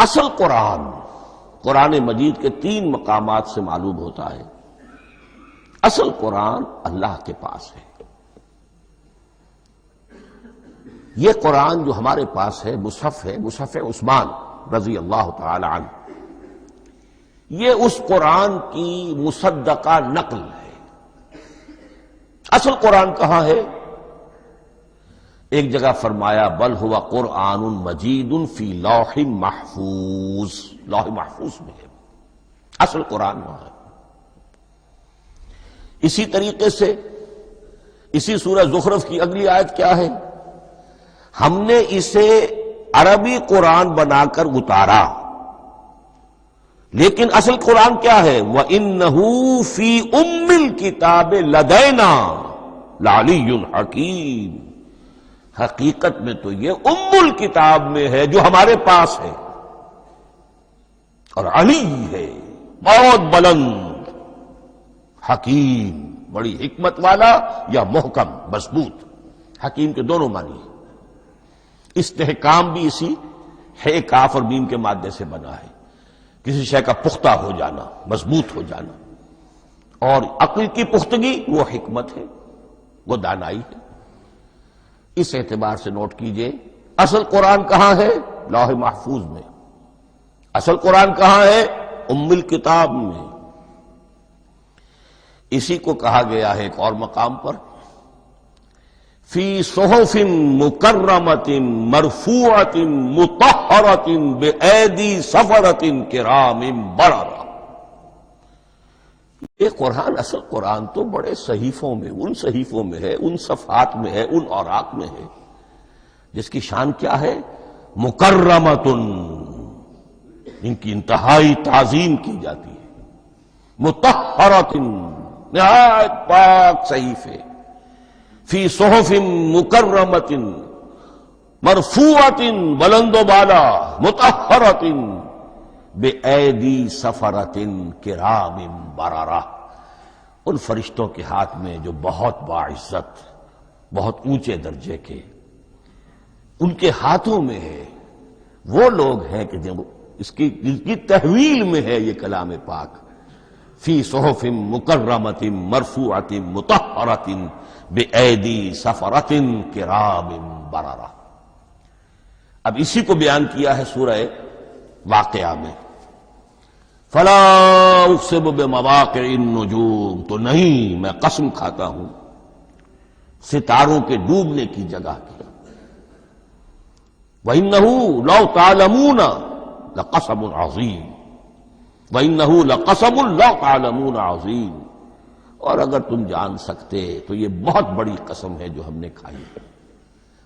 اصل قرآن مجید کے 3 مقامات سے معلوم ہوتا ہے اصل قرآن اللہ کے پاس ہے۔ یہ قرآن جو ہمارے پاس ہے مصحف عثمان رضی اللہ تعالی عنہ، یہ اس قرآن کی مصدقہ نقل ہے۔ اصل قرآن کہاں ہے؟ ایک جگہ فرمایا بل ہوا قرآن مجید فی لوح محفوظ، لوح محفوظ میں ہے اصل قرآن وہاں ہے۔ اسی طریقے سے اسی سورہ زخرف کی اگلی آیت کیا ہے؟ ہم نے اسے عربی قرآن بنا کر اتارا، لیکن اصل قرآن کیا ہے؟ وَإِنَّهُ فِي أُمِّ الْكِتَابِ لَدَيْنَا لَعَلِيٌّ حَكِيمٌ، حقیقت میں تو یہ ام الکتاب میں ہے جو ہمارے پاس ہے، اور علی ہے بہت بلند، حکیم بڑی حکمت والا، یا محکم مضبوط۔ حکیم کے دونوں معنی ہیں۔ استحکام بھی اسی ہے کاف اور میم کے مادے سے بنا ہے، کسی شے کا پختہ ہو جانا، مضبوط ہو جانا، اور عقل کی پختگی وہ حکمت ہے، وہ دانائی ہے۔ اس اعتبار سے نوٹ کیجئے اصل قرآن کہاں ہے؟ لوح محفوظ میں۔ اصل قرآن کہاں ہے؟ ام الکتاب میں۔ اسی کو کہا گیا ہے ایک اور مقام پر فی صحف مکرمۃ مرفوعۃ مطہرۃ بأیدی سفرۃ کرام بررہ۔ یہ قرآن، اصل قرآن تو بڑے صحیفوں میں، ان صحیفوں میں ہے، ان صفحات میں ہے، ان اوراق میں ہے، جس کی شان کیا ہے؟ مکرمۃ، ان کی انتہائی تعظیم کی جاتی ہے، مطہرۃ، نہایت پاک صحیفے، فی صحف مکرمۃ مرفوعۃ، بلند و بالا، مطہرۃ بِأَيْدِي سَفَرَةٍ کرام بررہ، ان فرشتوں کے ہاتھ میں جو بہت باعزت، بہت اونچے درجے کے، ان کے ہاتھوں میں ہے۔ وہ لوگ ہیں کہ جن کی تحویل میں ہے یہ کلام پاک، فی صحف مکرمۃ مرفوعۃ مطہرۃ بِأَيْدِي سَفَرَةٍ کرام بررہ۔ اب اسی کو بیان کیا ہے سورہ واقعہ میں، فلا اقسم بمواقع النجوم، تو نہیں، میں قسم کھاتا ہوں ستاروں کے ڈوبنے کی جگہ کی۔ وَإِنَّهُ لَوْ تَعْلَمُونَ لَقَسَمٌ عَظِيمٌ، وَإِنَّهُ لَقَسَمٌ لَوْ تَعْلَمُونَ عَظِيمٌ، اور اگر تم جان سکتے تو یہ بہت بڑی قسم ہے جو ہم نے کھائی،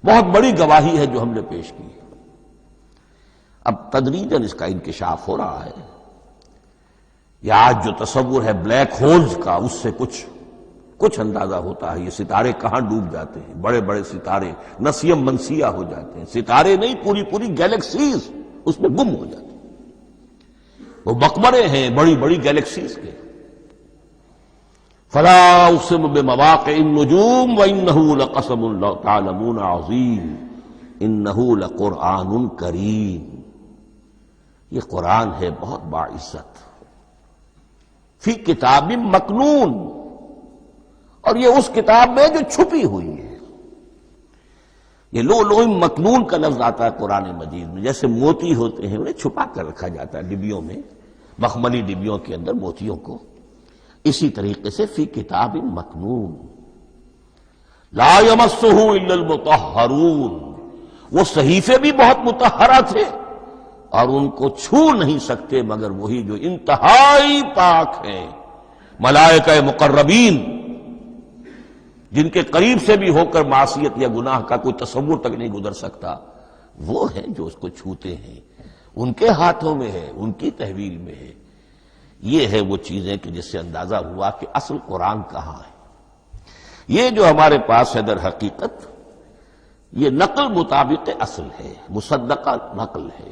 بہت بڑی گواہی ہے جو ہم نے پیش کی۔ اب تدریجاً اس کا انکشاف ہو رہا ہے۔ یہ آج جو تصور ہے بلیک ہولز کا، اس سے کچھ اندازہ ہوتا ہے یہ ستارے کہاں ڈوب جاتے ہیں۔ بڑے بڑے ستارے نسیم منسیہ ہو جاتے ہیں، ستارے نہیں، پوری گیلیکسیز اس میں گم ہو جاتے ہیں، وہ مقبرے ہیں بڑی بڑی گیلیکسیز کے۔ فلا اقسم بمواقع النجوم وانه لقسم لو تعلمون عظیم انه لقرآن کریم، یہ قرآن ہے بہت باعزت، فی کتاب مکنون، اور یہ اس کتاب میں جو چھپی ہوئی ہے۔ یہ لوح مکنون کا لفظ آتا ہے قرآن مجید میں، جیسے موتی ہوتے ہیں انہیں چھپا کر رکھا جاتا ہے ڈبیوں میں، مخملی ڈبیوں کے اندر موتیوں کو، اسی طریقے سے فی کتاب مکنون، لا یمسہ الا المطہرون، وہ صحیفے بھی بہت مطہرہ تھے اور ان کو چھو نہیں سکتے مگر وہی جو انتہائی پاک ہیں، ملائکہ مقربین، جن کے قریب سے بھی ہو کر معصیت یا گناہ کا کوئی تصور تک نہیں گزر سکتا، وہ ہیں جو اس کو چھوتے ہیں، ان کے ہاتھوں میں ہے، ان کی تحویل میں ہے۔ یہ ہے وہ چیزیں کہ جس سے اندازہ ہوا کہ اصل قرآن کہاں ہے۔ یہ جو ہمارے پاس ہے در حقیقت یہ نقل مطابق اصل ہے، مصدقہ نقل ہے۔